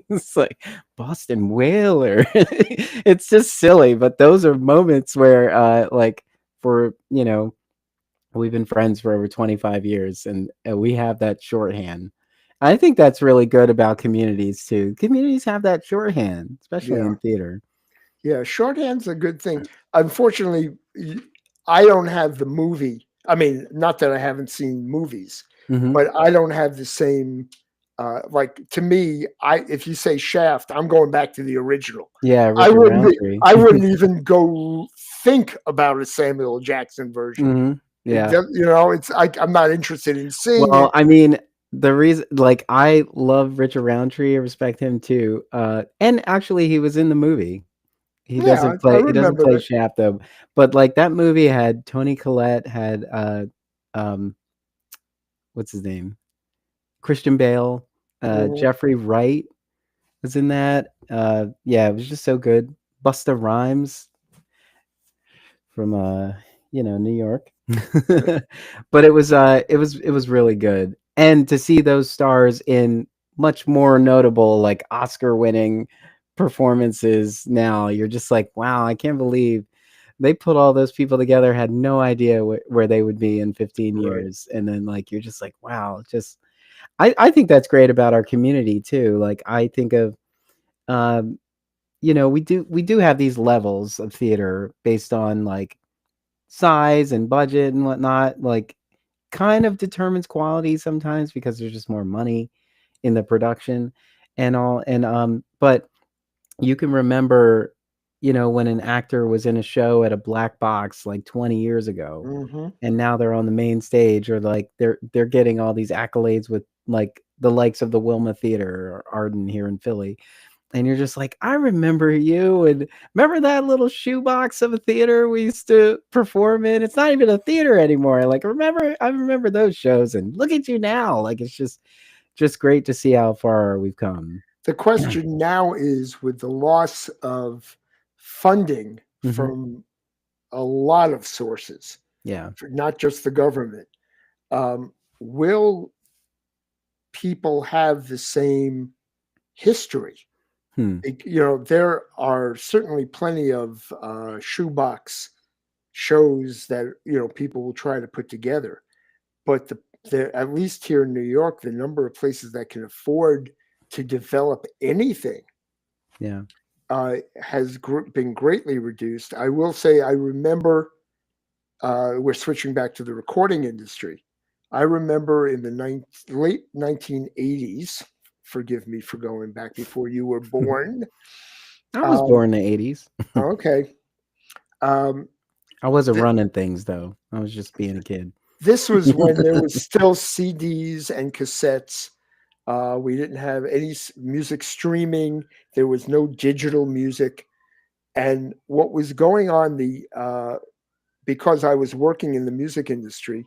It's like, Boston whaler. It's just silly, but those are moments where like, for we've been friends for over 25 years, and we have that shorthand. I think that's really good about communities too. Communities have that shorthand, especially yeah. in theater. Yeah. Shorthand's a good thing. Unfortunately, I don't have the movie. I mean, not that I haven't seen movies, Hmm. but I don't have the same. Like to me, if you say Shaft, I'm going back to the original. Yeah, I Richard wouldn't. Roundtree. I wouldn't even go think about a Samuel Jackson version. Hmm. Yeah. It's I'm not interested in seeing Well, it. I mean, the reason, like, I love Richard Roundtree. I respect him too. And actually, he was in the movie. He Yeah, doesn't I play. He doesn't remember play that. Shaft though. But like, that movie had Tony Collette, had um, what's his name? Christian Bale, Mhm. Jeffrey Wright was in that. Yeah, it was just so good. Busta Rhymes from New York. But it was really good. And to see those stars in much more notable, like, Oscar winning performances now, you're just like, wow, I can't believe they put all those people together, had no idea where they would be in 15 Right. years. And then, like, you're just like, wow, just I think that's great about our community too. Like, I think of um, we do have these levels of theater based on, like, size and budget and whatnot. Like, kind of determines quality sometimes because there's just more money in the production and all. And but you can remember, when an actor was in a show at a black box like 20 years ago, Mm-hmm. and now they're on the main stage, or like they're getting all these accolades with like the likes of the Wilma Theater or Arden here in Philly. And you're just like, I remember you, and remember that little shoebox of a theater we used to perform in? It's not even a theater anymore. Like, I remember those shows, and look at you now. Like, it's just great to see how far we've come. The question now is, with the loss of funding Mm-hmm. from a lot of sources, Yeah. not just the government, will people have the same history? Hmm. There are certainly plenty of shoebox shows that people will try to put together, but at least here in New York, the number of places that can afford to develop anything Yeah. has been greatly reduced. I will say, I remember, we're switching back to the recording industry. I remember in the late 1980s, forgive me for going back before you were born. I was born in the 80s. Okay. I wasn't running things, though. I was just being a kid. This was when there was still CDs and cassettes. We didn't have any music streaming. There was no digital music. And what was going on, because I was working in the music industry,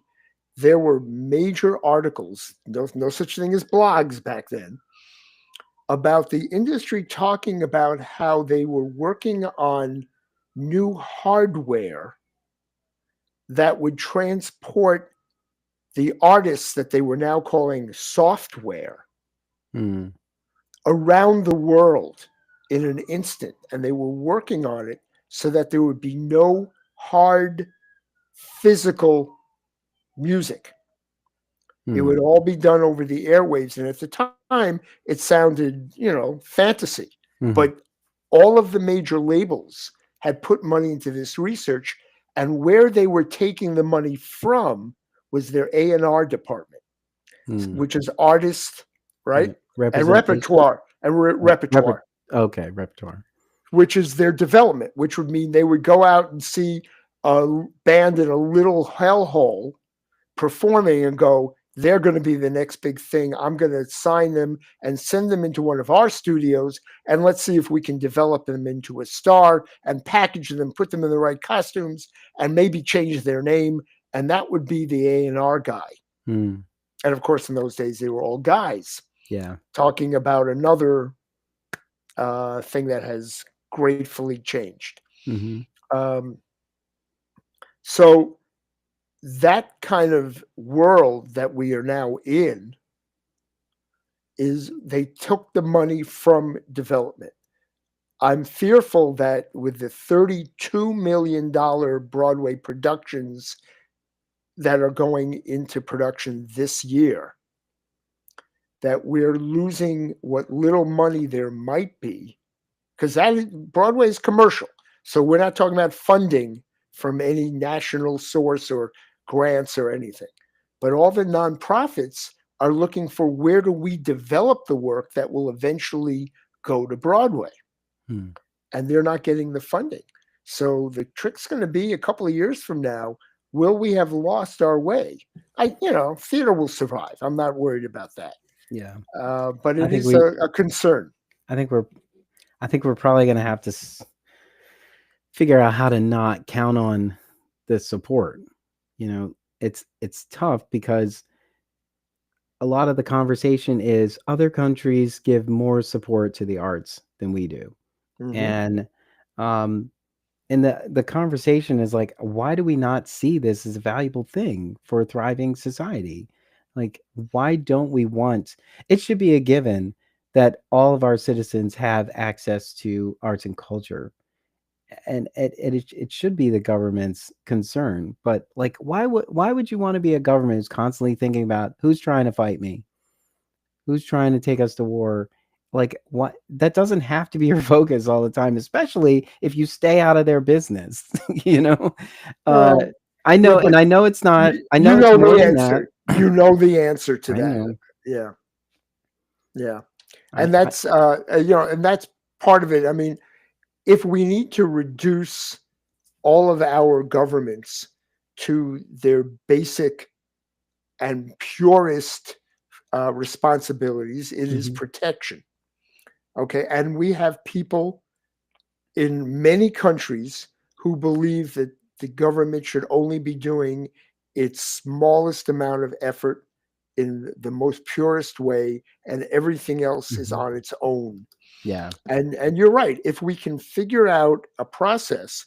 there were major articles, no such thing as blogs back then, about the industry talking about how they were working on new hardware that would transport the artists that they were now calling software around the world in an instant. And they were working on it so that there would be no hard physical music. It would all be done over the airwaves. And at the time, it sounded, fantasy. But all of the major labels had put money into this research. And where they were taking the money from was their A&R department, which is artist, right? And repertoire. Repertoire. Okay, repertoire. Which is their development, which would mean they would go out and see a band in a little hellhole performing and go, they're going to be the next big thing. I'm going to sign them and send them into one of our studios, and let's see if we can develop them into a star and package them, put them in the right costumes, and maybe change their name. And that would be the A&R guy. And of course, in those days, they were all guys. Yeah. Talking about another thing that has gratefully changed. So that kind of world that we are now in is they took the money from development. I'm fearful that with the $32 million Broadway productions that are going into production this year, that we're losing what little money there might be, because Broadway is commercial. So we're not talking about funding from any national source or grants or anything. But all the nonprofits are looking for, where do we develop the work that will eventually go to Broadway? And they're not getting the funding. So the trick's going to be, a couple of years from now, will we have lost our way? Theater will survive. I'm not worried about that. Yeah. But it is a concern. I think we're probably going to have to figure out how to not count on the support. It's tough because a lot of the conversation is other countries give more support to the arts than we do. And the conversation is like, why do we not see this as a valuable thing for a thriving society? Like, why don't we want, it should be a given that all of our citizens have access to arts and culture. And it should be the government's concern. But like, why would you want to be a government who's constantly thinking about who's trying to fight me? Who's trying to take us to war? Like, what? That doesn't have to be your focus all the time, especially if you stay out of their business. I Yeah, know, but and I know it's not. I you know it's know more the than that. answer. You know the answer to I that. know. Yeah, yeah, I, and I that's and that's part of it. I mean, if we need to reduce all of our governments to their basic and purest responsibilities, it is mhm, protection. Okay, and we have people in many countries who believe that the government should only be doing its smallest amount of effort in the most purest way, and everything else is mhm. on its own. Yeah. And you're right. If we can figure out a process,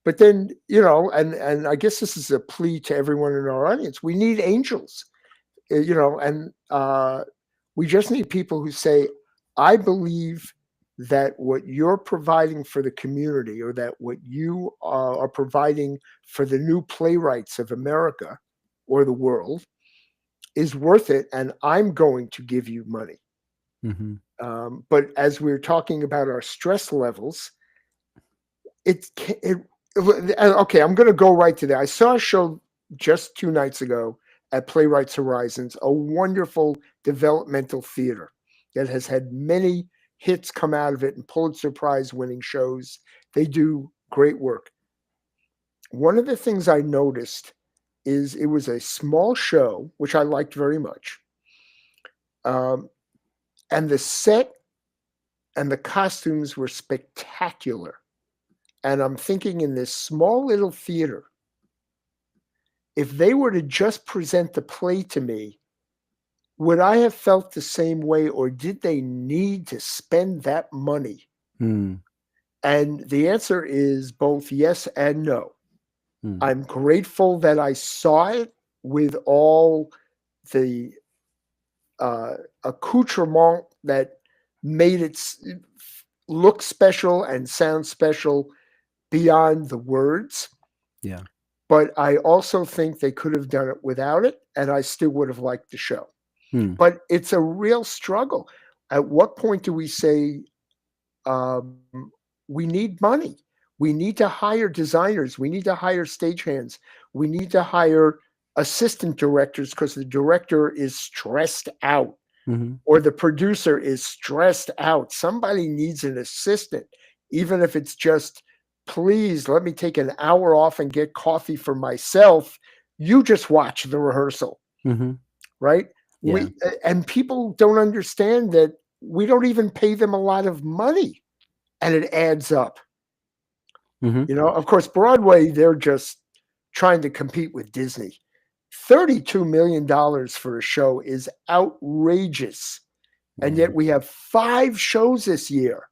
but then and I guess this is a plea to everyone in our audience. We need angels, and we just need people who say, I believe that what you're providing for the community, or that what you are providing for the new playwrights of America or the world, is worth it, and I'm going to give you money. Mhm. But as we're talking about our stress levels, it okay, I'm going to go right to that. I saw a show just 2 nights ago at Playwrights Horizons, a wonderful developmental theater that has had many hits come out of it and Pulitzer Prize winning shows. They do great work. One of the things I noticed is it was a small show, which I liked very much. Um, and the set and the costumes were spectacular. And I'm thinking, in this small little theater, if they were to just present the play to me, would I have felt the same way, or did they need to spend that money? Mm, And the answer is both yes and no. mm. I'm grateful that I saw it with all the accoutrement that made it look special and sound special beyond the words. Yeah. But I also think they could have done it without it, and I still would have liked the show. Mm, But it's a real struggle. At what point do we say, um, we need money? We need to hire designers. We need to hire stagehands. We need to hire assistant directors because the director is stressed out, mhm. or the producer is stressed out. Somebody needs an assistant, even if it's just, please let me take an hour off and get coffee for myself. You just watch the rehearsal, Mhm. right? Yeah. And people don't understand that we don't even pay them a lot of money, and it adds up. Mhm. Of course, Broadway, they're just trying to compete with Disney. $32 million for a show is outrageous. And Yeah. yet we have 5 shows this year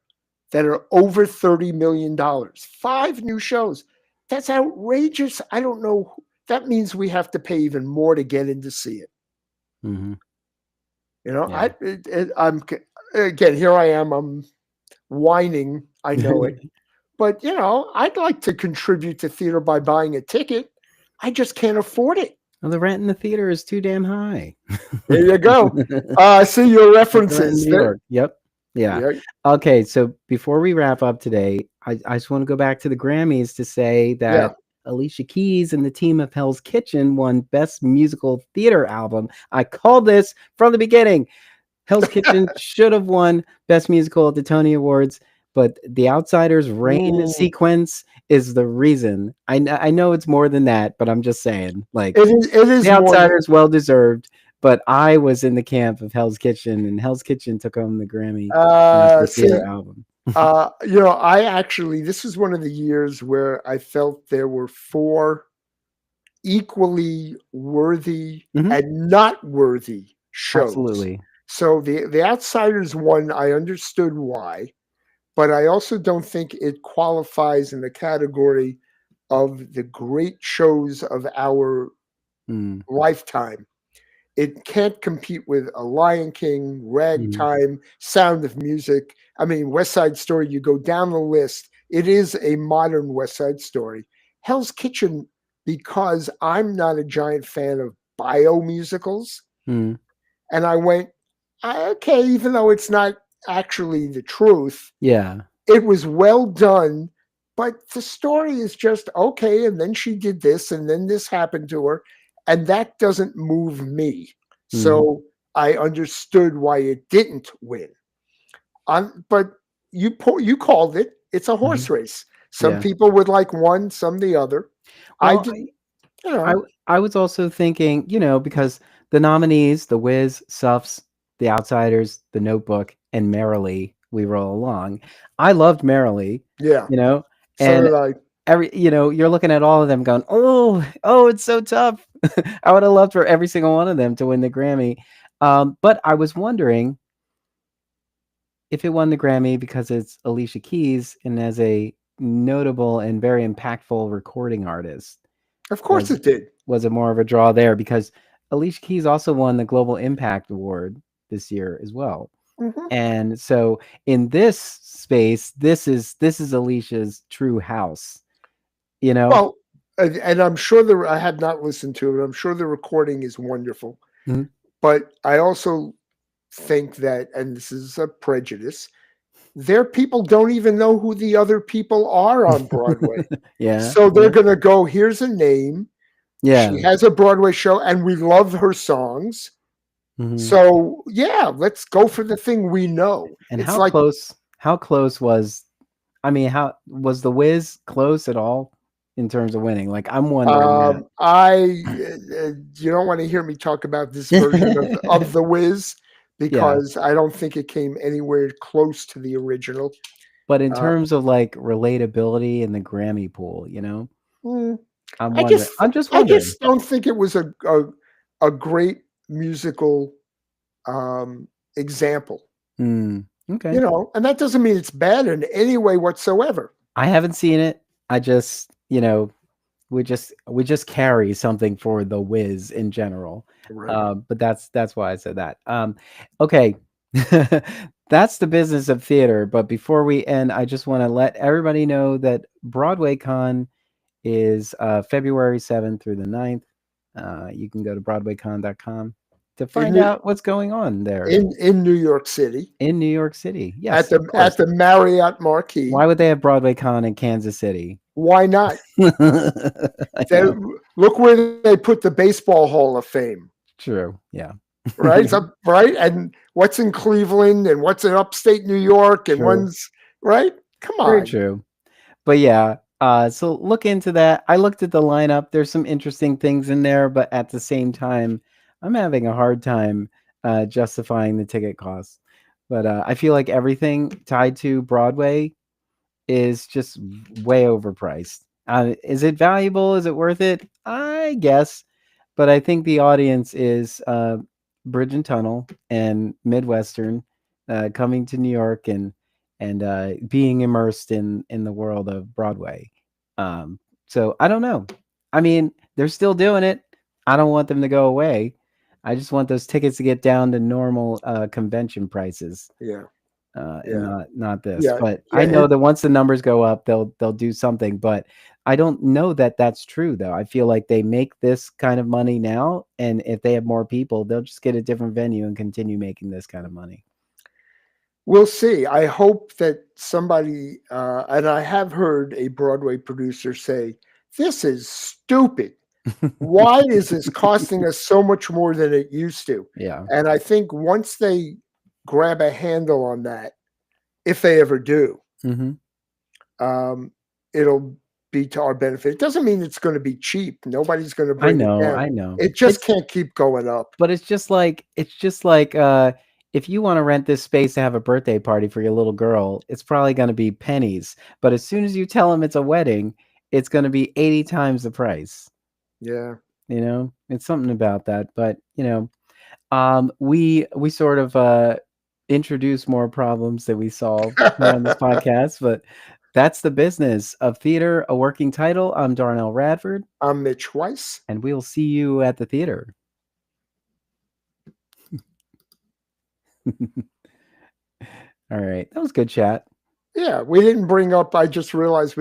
that are over $30 million. 5 new shows. That's outrageous. I don't know. That means we have to pay even more to get in to see it. Mhm. I, Yeah. I'm again, here I am. I'm whining. I know it, but I'd like to contribute to theater by buying a ticket. I just can't afford it. Well, the rent in the theater is too damn high. There you go. I see your Like the rent in references. New York. Yep. Yeah. Yeah, Okay, so before we wrap up today, I just want to go back to the Grammys to say yeah. that Alicia Keys and the team of Hell's Kitchen won Best Musical Theater Album. I called this from the beginning. Hell's Kitchen should have won Best Musical at the Tony Awards, but The Outsiders' rain Mm. sequence is the reason. I know it's more than that, but I'm just saying, like, It is The more than. Outsiders well deserved, but I was in the camp of Hell's Kitchen, and Hell's Kitchen took home the Grammy for theater See, album. I actually, this is one of the years where I felt there were 4 equally worthy Mhm. and not worthy shows. Absolutely. So the Outsiders one, I understood why, but I also don't think it qualifies in the category of the great shows of our Mm, lifetime. It can't compete with A Lion King, mhm, Ragtime, Sound of Music. I mean, West Side Story, you go down the list, it is a modern West Side Story. Hell's Kitchen, because I'm not a giant fan of bio musicals, mm. and I went, okay, even though it's not actually the truth, Yeah. it was well done. But the story is just okay, and then she did this, and then this happened to her, and that doesn't move me. Mhm. So I understood why it didn't win. But you called it. It's a horse Mhm. race. Some Yeah. people would like one, some the other. I Well, didn't, you I know. I was also thinking, because the nominees, The Wiz, Suffs, The Outsiders, The Notebook, and Merrily We Roll Along. I loved Merrily, Yeah, you know, so and did I. you're looking at all of them going, oh, it's so tough. I would have loved for every single one of them to win the Grammy. But I was wondering if it won the Grammy because it's Alicia Keys and as a notable and very impactful recording artist Of course was it did. was it more of a draw there because Alicia Keys also won the Global Impact Award this year as well. Hmm. And so in this space, this is Alicia's true house, you know? Well, and I'm sure I have not listened to it. I'm sure the recording is wonderful. Mhm. But I also think that, and this is a prejudice, their people don't even know who the other people are on Broadway. Yeah, So they're yeah, going to go, here's a name. She yeah. has a Broadway show, and we love her songs. Mhm. So, yeah, let's go for the thing we know. And It's how like, close was I mean, how was The Wiz close at all in terms of winning? Like, I'm wondering you don't want to hear me talk about this version of that. The Wiz Yeah. because I don't think it came anywhere close to the original. But in Uh, terms of, like, relatability in the Grammy pool, mm, I'm I wondering. just I'm just I wondering. just don't think it was a great musical example, Mm, okay. and that doesn't mean it's bad in any way whatsoever. I haven't seen it. I just, we just carry something for The Wiz in general. Right. But that's why I said that. Okay. That's the business of theater, but before we end, I just wanna let everybody know that BroadwayCon is, February 7th through the 9th. You can go to broadwaycon.com to In find New, out what's going on there in New York City in New York City. at Yes, the of at course. the Marriott Marquis. Why would they have BroadwayCon in Kansas City? Why not? I They, know. look where they put the Baseball Hall of Fame, True. Yeah. right? Right, and what's in Cleveland, and what's in upstate New York, and True. one's right. Come Very on. true. But yeah, so look into that. I looked at the lineup. There's some interesting things in there, but at the same time, I'm having a hard time justifying the ticket costs. But I feel like everything tied to Broadway is just way overpriced. Is it valuable? Is it worth it? I guess, but I think the audience is Bridge and Tunnel and Midwestern coming to New York and being immersed in the world of Broadway. So I don't know. I mean, they're still doing it. I don't want them to go away. I just want those tickets to get down to normal convention prices Yeah, and yeah, not this. yeah, But yeah. I know that once the numbers go up, they'll do something. But I don't know that that's true though. I feel like they make this kind of money now, and if they have more people, they'll just get a different venue and continue making this kind of money. We'll see. I hope that somebody, and I have heard a Broadway producer say, "This is stupid. Why is this costing us so much more than it used to?" Yeah. And I think once they grab a handle on that, if they ever do, Hmm. um, it'll be to our benefit. It doesn't mean it's going to be cheap. Nobody's going to I bring it know. down. I know. It just can't keep going up. But it's just like if you want to rent this space to have a birthday party for your little girl, it's probably going to be pennies. But as soon as you tell them it's a wedding, it's going to be 80 times the price. Yeah. It's something about that. But we sort of introduce more problems that we solve here on this podcast. But that's the business of theater, a working title. I'm Darnelle Radford, I'm Mitch Weiss. and we'll see you at the theater. All right, that was good chat. Yeah, we didn't bring up, I just realized